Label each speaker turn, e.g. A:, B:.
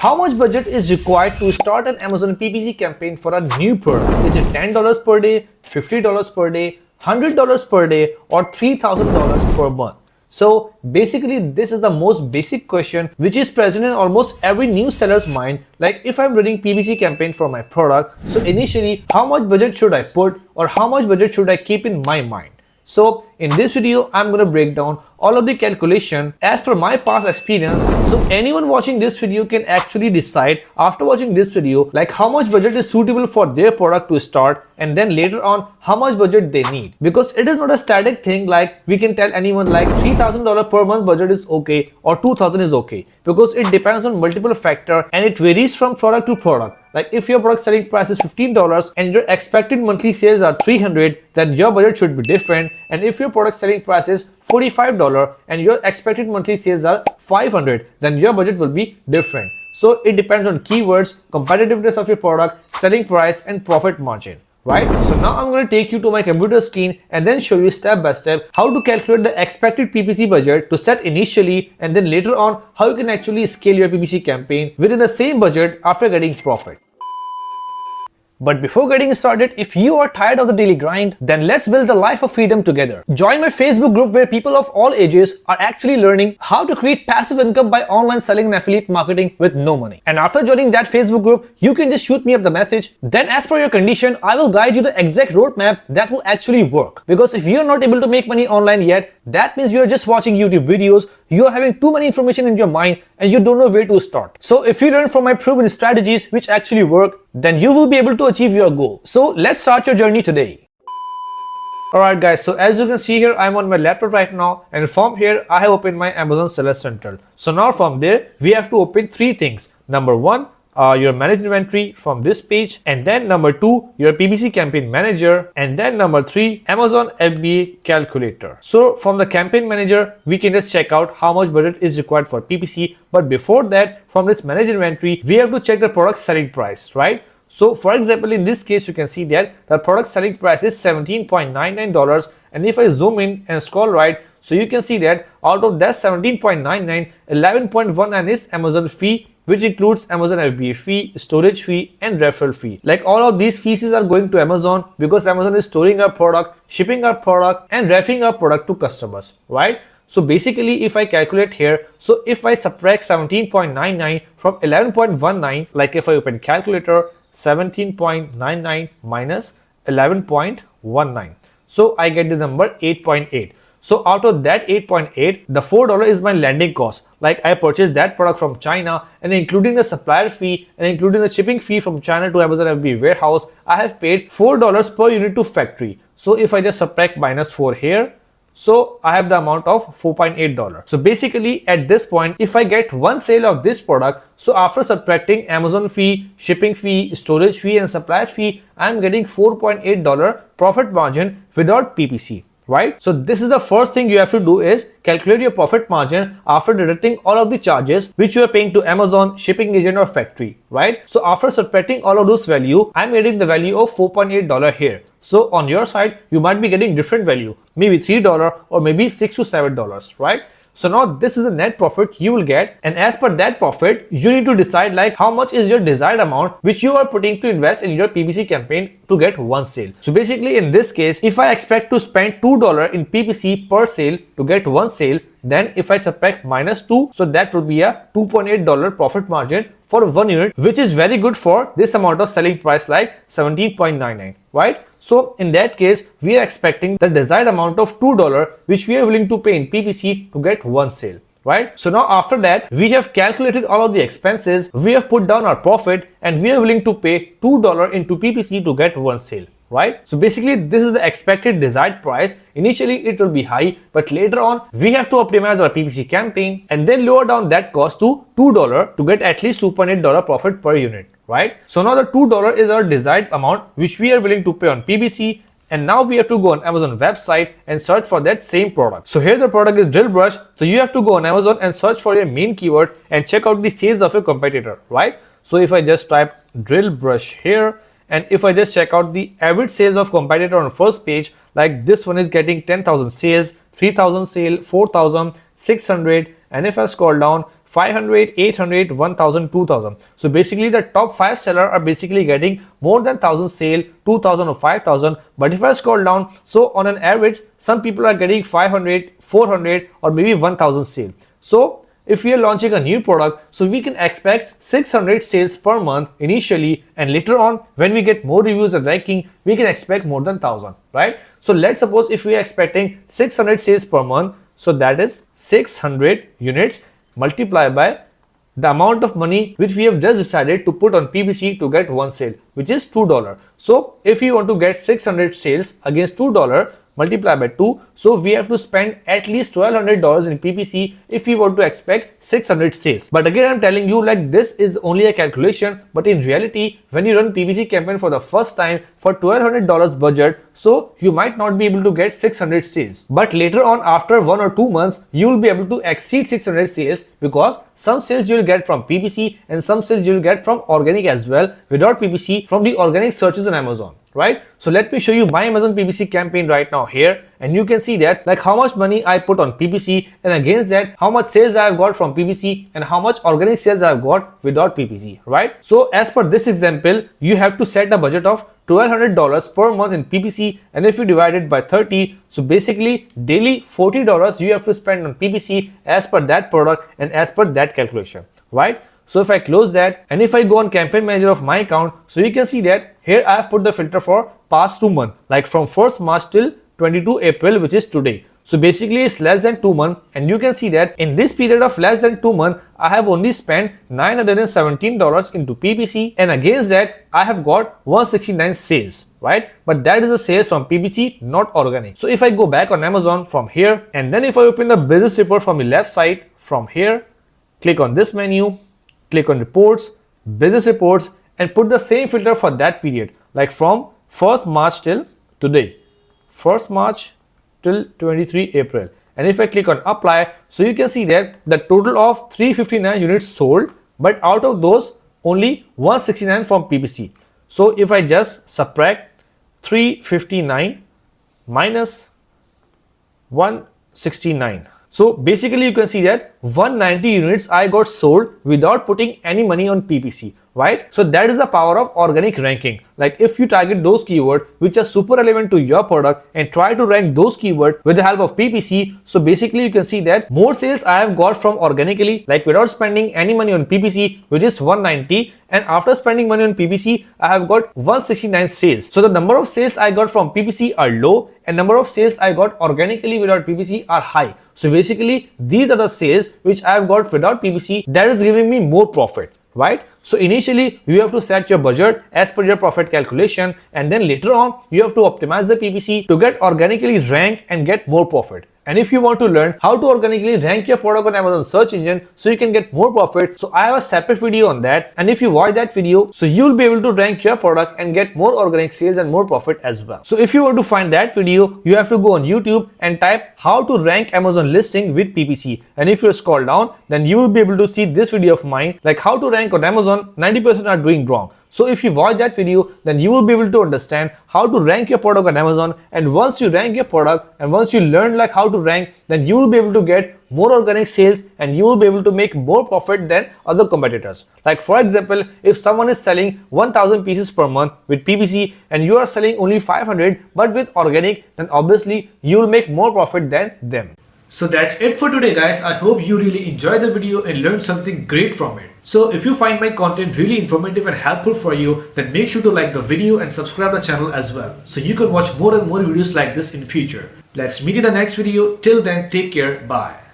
A: How much budget is required to start an Amazon PPC campaign for a new product? Is it $10 per day, $50 per day, $100 per day, or $3,000 per month? So basically this is the most basic question which is present in almost every new seller's mind. Like if I'm running PPC campaign for my product, so initially how much budget should I put or how much budget should I keep in my mind? So in this video, I'm going to break down all of the calculation as per my past experience. So anyone watching this video can actually decide after watching this video like how much budget is suitable for their product to start, and then later on how much budget they need. Because it is not a static thing like we can tell anyone like $3,000 per month budget is okay or $2,000 is okay, because it depends on multiple factors and it varies from product to product. Like if your product selling price is $15 and your expected monthly sales are $300, then your budget should be different. And if your product selling price is $45 and your expected monthly sales are $500, then your budget will be different. So it depends on keywords, competitiveness of your product, selling price, and profit margin. Right? So now I'm going to take you to my computer screen and then show you step by step how to calculate the expected PPC budget to set initially, and then later on how you can actually scale your PPC campaign within the same budget after getting profit. But before getting started, if you are tired of the daily grind, then let's build the life of freedom together. Join my Facebook group where people of all ages are actually learning how to create passive income by online selling and affiliate marketing with no money. And after joining that Facebook group, you can just shoot me up the message. Then as per your condition, I will guide you the exact roadmap that will actually work. Because if you are not able to make money online yet, that means you are just watching YouTube videos, you are having too many information in your mind and you don't know where to start. So if you learn from my proven strategies which actually work, then you will be able to achieve your goal. So let's start your journey today. Alright guys, so as you can see here, I'm on my laptop right now, and from here I have opened my Amazon Seller Central. So now from there we have to open three things. Number one, your manage inventory from this page, and then number two, your PPC campaign manager, and then number three, Amazon FBA calculator. So from the campaign manager, we can just check out how much budget is required for PPC. But before that, from this manage inventory, we have to check the product selling price, right? So for example, in this case, you can see that the product selling price is $17.99. And if I zoom in and scroll right, so you can see that out of that $17.99, $11.19 is Amazon fee, which includes Amazon FBA fee, storage fee, and referral fee. Like all of these fees are going to Amazon because Amazon is storing our product, shipping our product, and referring our product to customers, right? So basically, if I calculate here, so if I subtract 17.99 from 11.19, like if I open calculator, 17.99 minus 11.19. So I get the number 8.8. So out of that 8.8, the $4 is my landing cost. Like I purchased that product from China, and including the supplier fee and including the shipping fee from China to Amazon FBA warehouse, I have paid $4 per unit to factory. So if I just subtract minus 4 here, so I have the amount of $4.8. So basically at this point, if I get one sale of this product, so after subtracting Amazon fee, shipping fee, storage fee, and supplier fee, I'm getting $4.8 profit margin without PPC. Right? So this is the first thing you have to do is calculate your profit margin after deducting all of the charges which you are paying to Amazon, shipping agent, or factory, right? So after subtracting all of those value, I'm getting the value of $4.8 here. So on your side, you might be getting different value, maybe $3 or maybe $6 to $7, right? So now this is the net profit you will get, and as per that profit, you need to decide like how much is your desired amount which you are putting to invest in your PPC campaign to get one sale. So basically in this case, if I expect to spend $2 in PPC per sale to get one sale, then if I subtract minus 2, so that will be a $2.8 profit margin for one unit, which is very good for this amount of selling price like 17.99, right? So in that case, we are expecting the desired amount of $2 which we are willing to pay in PPC to get one sale, right? So now after that, we have calculated all of the expenses, we have put down our profit, and we are willing to pay $2 into PPC to get one sale, right? So basically this is the expected desired price. Initially it will be high, but later on we have to optimize our PPC campaign and then lower down that cost to $2 to get at least $2.8 profit per unit, right? So now the $2 is our desired amount which we are willing to pay on PPC, and now we have to go on Amazon website and search for that same product. So here the product is drill brush, so you have to go on Amazon and search for your main keyword and check out the sales of your competitor, right? So if I just type drill brush here, and if I just check out the average sales of competitor on first page, like this one is getting 10,000 sales, 3,000 sale, 4,000, 600, and if I scroll down, 500, 800, 1000, 2000. So basically the top 5 sellers are basically getting more than 1000 sale, 2000 or 5000. But if I scroll down, so on an average, some people are getting 500, 400 or maybe 1000 sale. So if we are launching a new product, so we can expect 600 sales per month initially, and later on when we get more reviews and ranking, we can expect more than 1000, right? So let's suppose if we are expecting 600 sales per month, so that is 600 units multiplied by the amount of money which we have just decided to put on PPC to get one sale, which is $2. So if we want to get 600 sales against $2 multiplied by 2, so we have to spend at least $1200 in PPC if we want to expect 600 sales. But again, I'm telling you, like, this is only a calculation, but in reality, when you run PPC campaign for the first time for $1200 budget, so you might not be able to get 600 sales. But later on, after 1 or 2 months, you will be able to exceed 600 sales, because some sales you will get from PPC and some sales you will get from organic as well without PPC from the organic searches on Amazon, right? So let me show you my Amazon PPC campaign right now here, and you can see that like how much money I put on PPC, and against that how much sales I have got from PPC and how much organic sales I have got without PPC, right? So as per this example, you have to set a budget of $1200 per month in PPC, and if you divide it by 30, so basically daily $40 you have to spend on PPC as per that product and as per that calculation, right? So if I close that and if I go on campaign manager of my account, so you can see that here I have put the filter for past 2 months, like from 1st March till 22 April, which is today. So basically it's less than 2 months, and you can see that in this period of less than 2 months, I have only spent $917 into PPC, and against that I have got 169 sales, right? But that is the sales from PPC, not organic. So if I go back on Amazon from here, and then if I open the business report from the left side from here, click on this menu, click on reports, business reports, and put the same filter for that period, like from 1st March till today, 1st March till 23 April. And if I click on apply, so you can see that the total of 359 units sold, but out of those only 169 from PPC. So if I just subtract 359 minus 169, so basically you can see that 190 units I got sold without putting any money on PPC, right? So that is the power of organic ranking. Like if you target those keywords which are super relevant to your product and try to rank those keywords with the help of PPC, so basically you can see that more sales I have got from organically, like without spending any money on PPC, which is 190, and after spending money on PPC, I have got 169 sales. So the number of sales I got from PPC are low, and number of sales I got organically without PPC are high. So basically these are the sales which I have got without PPC that is giving me more profit, right? So initially you have to set your budget as per your profit calculation, and then later on you have to optimize the PPC to get organically ranked and get more profit. And if you want to learn how to organically rank your product on Amazon search engine so you can get more profit, so I have a separate video on that, and if you watch that video, so you'll be able to rank your product and get more organic sales and more profit as well. So if you want to find that video, you have to go on YouTube and type how to rank Amazon listing with PPC, and if you scroll down, then you will be able to see this video of mine, like how to rank on Amazon 90% are doing wrong. So if you watch that video, then you will be able to understand how to rank your product on Amazon, and once you rank your product and once you learn like how to rank, then you will be able to get more organic sales and you will be able to make more profit than other competitors. Like for example, if someone is selling 1000 pieces per month with PPC and you are selling only 500 but with organic, then obviously you will make more profit than them. So that's it for today, guys. I hope you really enjoyed the video and learned something great from it. So if you find my content really informative and helpful for you, then make sure to like the video and subscribe the channel as well, so you can watch more and more videos like this in future. Let's meet in the next video. Till then, take care. Bye.